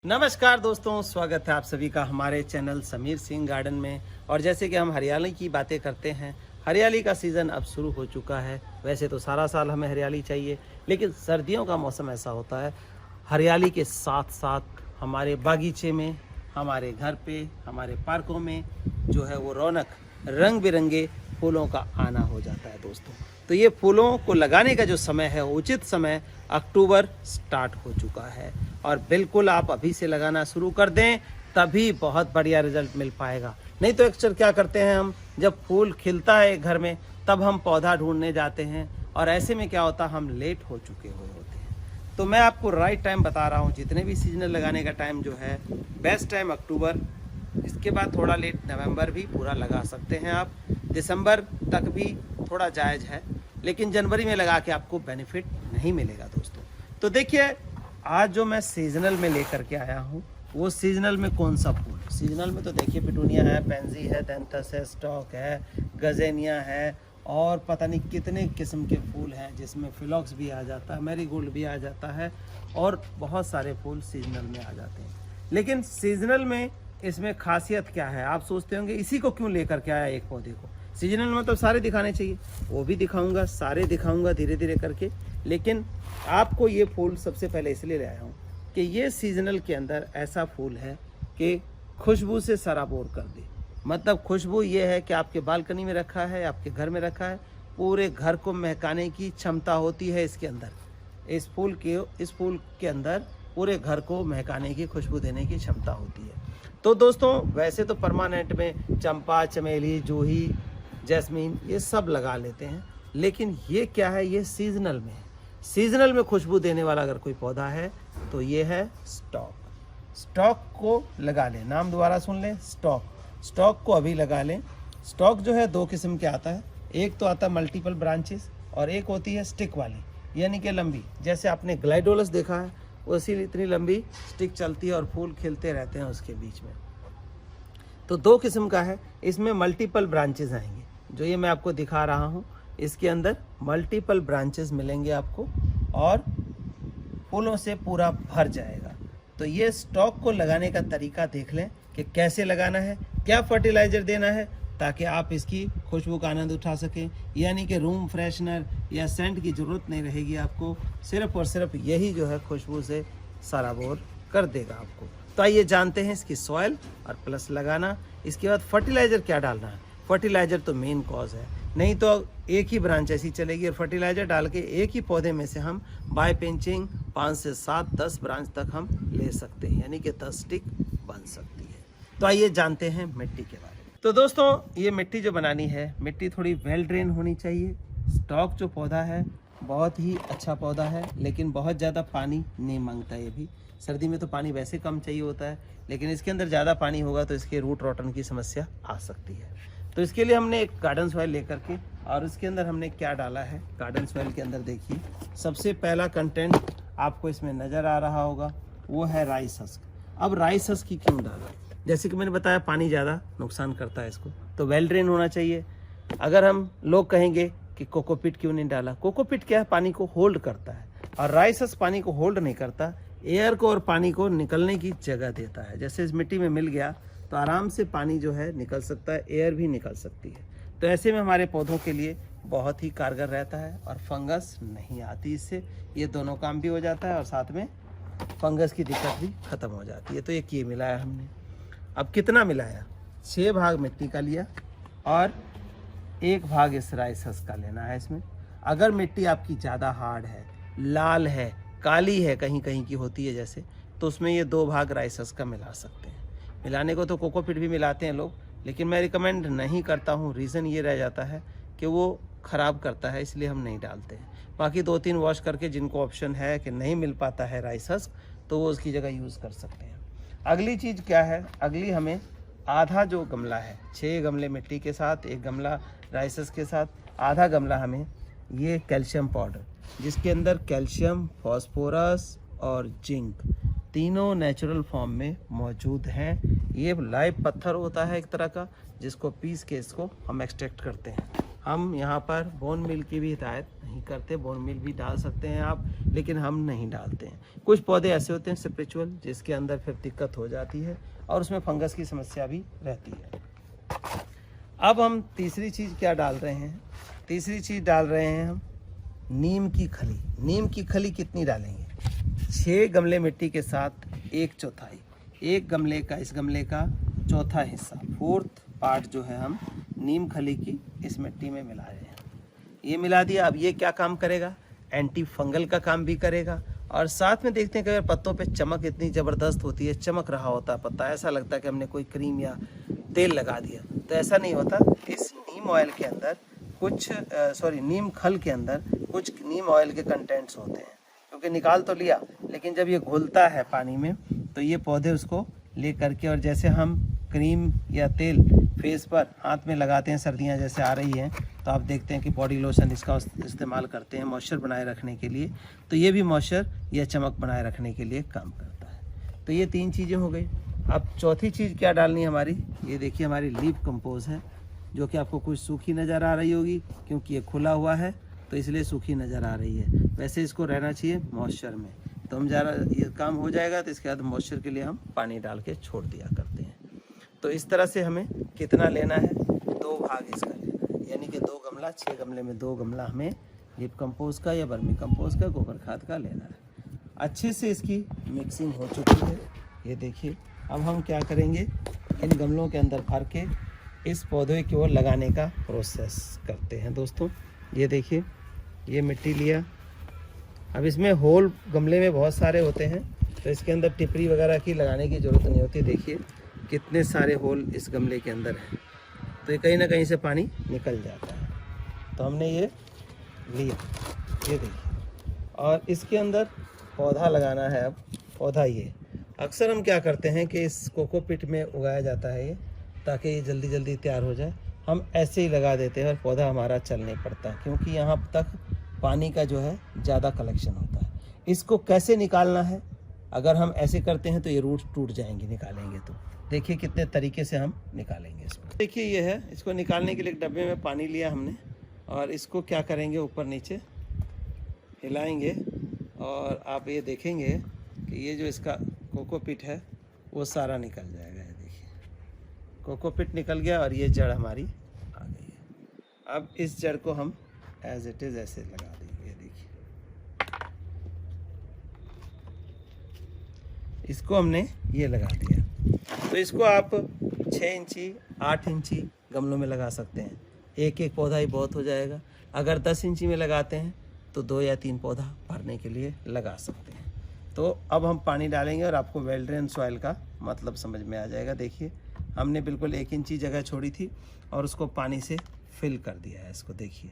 नमस्कार दोस्तों, स्वागत है आप सभी का हमारे चैनल समीर सिंह गार्डन में। और जैसे कि हम हरियाली की बातें करते हैं, हरियाली का सीज़न अब शुरू हो चुका है। वैसे तो सारा साल हमें हरियाली चाहिए, लेकिन सर्दियों का मौसम ऐसा होता है, हरियाली के साथ साथ हमारे बागीचे में, हमारे घर पे, हमारे पार्कों में जो है वो रौनक, रंग बिरंगे फूलों का आना हो जाता है दोस्तों। तो ये फूलों को लगाने का जो समय है, उचित समय अक्टूबर स्टार्ट हो चुका है। और बिल्कुल आप अभी से लगाना शुरू कर दें, तभी बहुत बढ़िया रिजल्ट मिल पाएगा। नहीं तो अक्सर क्या करते हैं हम, जब फूल खिलता है घर में तब हम पौधा ढूंढने जाते हैं, और ऐसे में क्या होता है, हम लेट हो चुके हुए होते हैं। तो मैं आपको राइट टाइम बता रहा हूँ। जितने भी सीजनल लगाने का टाइम जो है, बेस्ट टाइम अक्टूबर, इसके बाद थोड़ा लेट नवंबर भी पूरा लगा सकते हैं आप। दिसंबर तक भी थोड़ा जायज़ है, लेकिन जनवरी में लगा के आपको बेनिफिट नहीं मिलेगा दोस्तों। तो देखिए, आज जो मैं सीजनल में लेकर के आया हूँ, वो सीजनल में कौन सा फूल, सीजनल में तो देखिए पिटूनिया है, पेंजी है, डेंथस है, स्टॉक है, गजेनिया है, और पता नहीं कितने किस्म के फूल हैं, जिसमें फिलॉक्स भी आ जाता है, मैरीगोल्ड भी आ जाता है, और बहुत सारे फूल सीजनल में आ जाते हैं। लेकिन सीजनल में इसमें खासियत क्या है, आप सोचते होंगे इसी को क्यों लेकर के आया एक पौधे को। सीजनल में तो सारे दिखाने चाहिए, वो भी दिखाऊंगा, सारे दिखाऊंगा धीरे धीरे करके। लेकिन आपको ये फूल सबसे पहले इसलिए ले आया हूँ कि ये सीजनल के अंदर ऐसा फूल है कि खुशबू से सराबोर कर दे। मतलब खुशबू ये है कि आपके बालकनी में रखा है, आपके घर में रखा है, पूरे घर को महकाने की क्षमता होती है इसके अंदर। इस फूल के अंदर पूरे घर को महकाने की, खुशबू देने की क्षमता होती है। तो दोस्तों, वैसे तो परमानेंट में चंपा, चमेली, जूही, जैस्मीन ये सब लगा लेते हैं, लेकिन ये क्या है, ये सीजनल में है। सीजनल में खुशबू देने वाला अगर कोई पौधा है तो ये है स्टॉक। स्टॉक को लगा लें, नाम दोबारा सुन लें, स्टॉक। स्टॉक को अभी लगा लें। स्टॉक जो है दो किस्म के आता है, एक तो आता है मल्टीपल ब्रांचेस, और एक होती है स्टिक वाली, यानी कि लंबी। जैसे आपने ग्लाइडोलस देखा है, उसी इतनी लंबी स्टिक चलती है और फूल खिलते रहते हैं उसके बीच में। तो दो किस्म का है, इसमें मल्टीपल ब्रांचेस आएंगे। जो ये मैं आपको दिखा रहा हूँ, इसके अंदर मल्टीपल ब्रांचेस मिलेंगे आपको, और फूलों से पूरा भर जाएगा। तो ये स्टॉक को लगाने का तरीका देख लें कि कैसे लगाना है, क्या फर्टिलाइज़र देना है, ताकि आप इसकी खुशबू का आनंद उठा सकें। यानी कि रूम फ्रेशनर या सेंट की ज़रूरत नहीं रहेगी आपको, सिर्फ और सिर्फ यही जो है खुशबू से सराबोर कर देगा आपको। तो आइए जानते हैं इसकी सॉइल और प्लस लगाना। इसके बाद फर्टिलाइज़र क्या डालना है। फर्टिलाइज़र तो मेन कॉज है, नहीं तो एक ही ब्रांच ऐसी चलेगी, और फर्टिलाइज़र डाल के एक ही पौधे में से हम बाय पिंचिंग 5 से 7, 10 ब्रांच तक हम ले सकते हैं, यानी कि 10 स्टिक बन सकती है। तो आइए जानते हैं मिट्टी के बारे में। तो दोस्तों, ये मिट्टी जो बनानी है, मिट्टी थोड़ी वेल ड्रेन होनी चाहिए। स्टॉक जो पौधा है बहुत ही अच्छा पौधा है, लेकिन बहुत ज़्यादा पानी नहीं मांगता। ये भी सर्दी में तो पानी वैसे कम चाहिए होता है, लेकिन इसके अंदर ज़्यादा पानी होगा तो इसके रूट रॉटन की समस्या आ सकती है। तो इसके लिए हमने एक गार्डन सॉइल लेकर के, और उसके अंदर हमने क्या डाला है, गार्डन सॉइल के अंदर देखिए, सबसे पहला कंटेंट आपको इसमें नज़र आ रहा होगा, वो है राइस हस्क। अब राइस हस्क की क्यों डाला, जैसे कि मैंने बताया पानी ज़्यादा नुकसान करता है इसको, तो वेल ड्रेन होना चाहिए। अगर हम लोग कहेंगे कि कोकोपीट क्यों नहीं डाला, कोकोपीट क्या है, पानी को होल्ड करता है, और राइस हस्क पानी को होल्ड नहीं करता, एयर को और पानी को निकलने की जगह देता है। जैसे इस मिट्टी में मिल गया तो आराम से पानी जो है निकल सकता है, एयर भी निकल सकती है। तो ऐसे में हमारे पौधों के लिए बहुत ही कारगर रहता है, और फंगस नहीं आती इससे। ये दोनों काम भी हो जाता है, और साथ में फंगस की दिक्कत भी ख़त्म हो जाती है। तो एक ये मिलाया हमने। अब कितना मिलाया, 6 भाग मिट्टी का लिया, और 1 भाग इस राइस हस्क का लेना है इसमें। अगर मिट्टी आपकी ज़्यादा हार्ड है, लाल है, काली है, कहीं कहीं की होती है जैसे, तो उसमें ये 2 भाग राइस हस्क का मिला सकते हैं। मिलाने को तो कोकोपीट भी मिलाते हैं लोग, लेकिन मैं रिकमेंड नहीं करता हूँ। रीज़न ये रह जाता है कि वो ख़राब करता है, इसलिए हम नहीं डालते हैं। बाकी 2-3 वॉश करके, जिनको ऑप्शन है कि नहीं मिल पाता है राइस हस्क, तो वो उसकी जगह यूज़ कर सकते हैं। अगली चीज़ क्या है, अगली हमें आधा जो गमला है, 6 गमले मिट्टी के साथ, 1 गमला राइस हस्क के साथ, आधा गमला हमें ये कैल्शियम पाउडर, जिसके अंदर कैल्शियम, फॉस्फोरस और जिंक तीनों नेचुरल फॉर्म में मौजूद हैं। ये लाइव पत्थर होता है एक तरह का, जिसको पीस के इसको हम एक्सट्रैक्ट करते हैं। हम यहाँ पर बोन मिल की भी हिदायत नहीं करते, बोन मिल भी डाल सकते हैं आप, लेकिन हम नहीं डालते हैं। कुछ पौधे ऐसे होते हैं स्पिरिचुअल जिसके अंदर फिर दिक्कत हो जाती है और उसमें फंगस की समस्या भी रहती है। अब हम तीसरी चीज़ क्या डाल रहे हैं? तीसरी चीज़ डाल रहे हैं हम नीम की खली। नीम की खली कितनी डालेंगे? 6 गमले मिट्टी के साथ 1/4, एक गमले का, इस गमले का चौथा हिस्सा, 4th पार्ट जो है हम नीम खली की इस मिट्टी में मिला रहे हैं। ये मिला दिया। अब ये क्या काम करेगा? एंटी फंगल का काम भी करेगा और साथ में देखते हैं कि अगर पत्तों पे चमक इतनी ज़बरदस्त होती है, चमक रहा होता है पत्ता, ऐसा लगता है कि हमने कोई क्रीम या तेल लगा दिया, तो ऐसा नहीं होता। इस नीम ऑयल के अंदर कुछ नीम खल के अंदर कुछ नीम ऑयल के कंटेंट्स होते हैं, क्योंकि निकाल तो लिया लेकिन जब ये घुलता है पानी में तो ये पौधे उसको ले करके, और जैसे हम क्रीम या तेल फेस पर हाथ में लगाते हैं, सर्दियां जैसे आ रही हैं तो आप देखते हैं कि बॉडी लोशन इसका इस्तेमाल करते हैं मॉइस्चर बनाए रखने के लिए, तो ये भी मॉइस्चर या चमक बनाए रखने के लिए काम करता है। तो ये 3 चीज़ें हो गई। अब चौथी चीज़ क्या डालनी है हमारी? ये देखिए हमारी लीफ कंपोज है, जो कि आपको कुछ सूखी नज़र आ रही होगी क्योंकि ये खुला हुआ है तो इसलिए सूखी नज़र आ रही है। वैसे इसको रहना चाहिए मॉइस्चर में, तो हम ज़रा ये काम हो जाएगा तो इसके बाद मॉइस्चर के लिए हम पानी डाल के छोड़ दिया करते हैं। तो इस तरह से हमें कितना लेना है? 2 भाग इसका लेना है, यानी कि 2 गमला, 6 गमले में 2 गमला हमें लीफ कंपोज का या वर्मी कंपोज का, गोबर खाद का लेना है। अच्छे से इसकी मिक्सिंग हो चुकी है, ये देखिए। अब हम क्या करेंगे? इन गमलों के अंदर भर के इस पौधे की ओर लगाने का प्रोसेस करते हैं दोस्तों। ये देखिए, ये मिट्टी लिया। अब इसमें होल गमले में बहुत सारे होते हैं तो इसके अंदर टिपरी वगैरह की लगाने की ज़रूरत नहीं होती। देखिए कितने सारे होल इस गमले के अंदर हैं, तो ये कहीं ना कहीं से पानी निकल जाता है। तो हमने ये लिया, ये देखिए, और इसके अंदर पौधा लगाना है। अब पौधा ये अक्सर हम क्या करते हैं कि इस कोकोपीट में उगाया जाता है ये, ताकि ये जल्दी जल्दी तैयार हो जाए। हम ऐसे ही लगा देते हैं और पौधा हमारा चल नहीं पड़ता, क्योंकि यहाँ तक पानी का जो है ज़्यादा कलेक्शन होता है। इसको कैसे निकालना है? अगर हम ऐसे करते हैं तो ये रूट्स टूट जाएंगे निकालेंगे तो। देखिए कितने तरीके से हम निकालेंगे इसको। देखिए ये है, इसको निकालने के लिए एक डब्बे में पानी लिया हमने और इसको क्या करेंगे, ऊपर नीचे हिलाएंगे और आप ये देखेंगे कि ये जो इसका कोकोपीट है वो सारा निकल जाएगा। ये देखिए कोकोपीट निकल गया और ये जड़ हमारी आ गई है। अब इस जड़ को हम एज इट इज़ ऐसे लगा देंगे। ये देखिए, इसको हमने ये लगा दिया। तो इसको आप 6 इंची 8 इंची गमलों में लगा सकते हैं, एक एक पौधा ही बहुत हो जाएगा। अगर 10 इंची में लगाते हैं तो 2 या 3 पौधा भरने के लिए लगा सकते हैं। तो अब हम पानी डालेंगे और आपको वेल ड्रेन सॉइल का मतलब समझ में आ जाएगा। देखिए हमने बिल्कुल 1 इंची जगह छोड़ी थी और उसको पानी से फिल कर दिया है। इसको देखिए,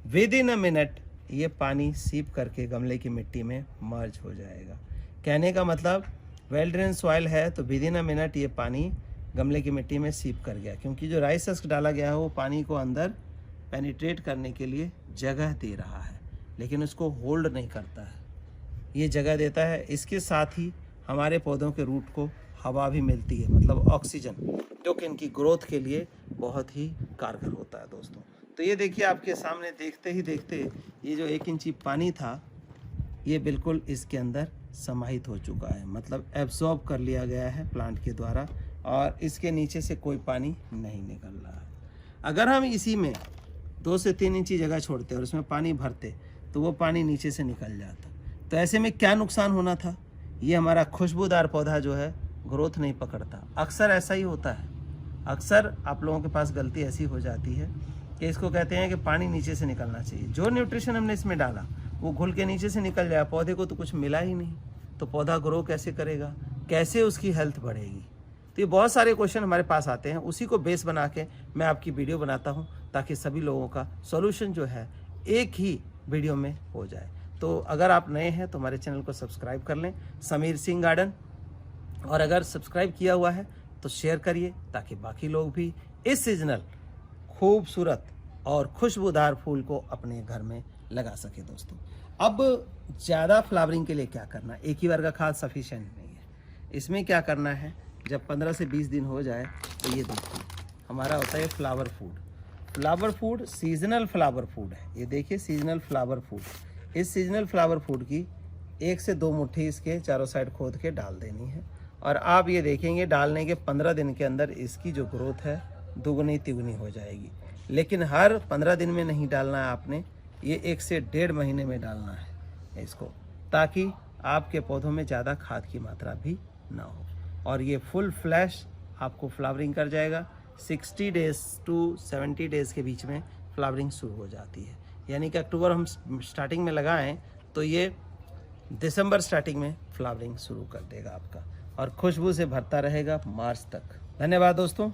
विद इन अ मिनट ये पानी सीप करके गमले की मिट्टी में मर्ज हो जाएगा। कहने का मतलब वेल ड्रेन सॉइल है तो विद इन अ मिनट ये पानी गमले की मिट्टी में सीप कर गया, क्योंकि जो राइस हस्क डाला गया है वो पानी को अंदर पेनिट्रेट करने के लिए जगह दे रहा है, लेकिन उसको होल्ड नहीं करता है, ये जगह देता है। इसके साथ ही हमारे पौधों के रूट को हवा भी मिलती है, मतलब ऑक्सीजन, जो कि इनकी ग्रोथ के लिए बहुत ही कारगर होता है दोस्तों। तो ये देखिए आपके सामने देखते ही देखते ये जो 1 इंची पानी था ये बिल्कुल इसके अंदर समाहित हो चुका है, मतलब एब्जॉर्ब कर लिया गया है प्लांट के द्वारा, और इसके नीचे से कोई पानी नहीं निकल रहा है। अगर हम इसी में 2 से 3 इंची जगह छोड़ते और उसमें पानी भरते तो वो पानी नीचे से निकल जाता। तो ऐसे में क्या नुकसान होना था? ये हमारा खुशबूदार पौधा जो है ग्रोथ नहीं पकड़ता। अक्सर ऐसा ही होता है, अक्सर आप लोगों के पास गलती ऐसी हो जाती है कि इसको कहते हैं कि पानी नीचे से निकलना चाहिए। जो न्यूट्रिशन हमने इसमें डाला वो घुल के नीचे से निकल जाए, पौधे को तो कुछ मिला ही नहीं, तो पौधा ग्रो कैसे करेगा, कैसे उसकी हेल्थ बढ़ेगी? तो ये बहुत सारे क्वेश्चन हमारे पास आते हैं, उसी को बेस बना के मैं आपकी वीडियो बनाता हूँ ताकि सभी लोगों का सॉल्यूशन जो है एक ही वीडियो में हो जाए। तो अगर आप नए हैं तो हमारे चैनल को सब्सक्राइब कर लें, समीर सिंह गार्डन, और अगर सब्सक्राइब किया हुआ है तो शेयर करिए ताकि बाकी लोग भी इस सीजनल खूबसूरत और खुशबूदार फूल को अपने घर में लगा सके दोस्तों। अब ज़्यादा फ्लावरिंग के लिए क्या करना है? एक ही बार का खाद सफिशिएंट नहीं है। इसमें क्या करना है, जब 15 से 20 दिन हो जाए तो ये देखिए हमारा होता है flower food. Flower food seasonal flower food है। ये देखिए सीजनल फ्लावर फूड। इस सीजनल फ्लावर फूड की 1 से 2 मुट्ठी इसके चारों साइड खोद के डाल देनी है और आप ये देखेंगे डालने के 15 दिन के अंदर इसकी जो ग्रोथ है दुगनी तिगुनी हो जाएगी। लेकिन हर 15 दिन में नहीं डालना है आपने, ये 1 से 1.5 महीने में डालना है इसको, ताकि आपके पौधों में ज़्यादा खाद की मात्रा भी ना हो और ये फुल फ्लैश आपको फ्लावरिंग कर जाएगा। 60 डेज टू 70 डेज़ के बीच में फ्लावरिंग शुरू हो जाती है। यानी कि अक्टूबर हम स्टार्टिंग में लगाएं तो ये दिसंबर स्टार्टिंग में फ्लावरिंग शुरू कर देगा आपका और खुशबू से भरता रहेगा मार्च तक। धन्यवाद दोस्तों।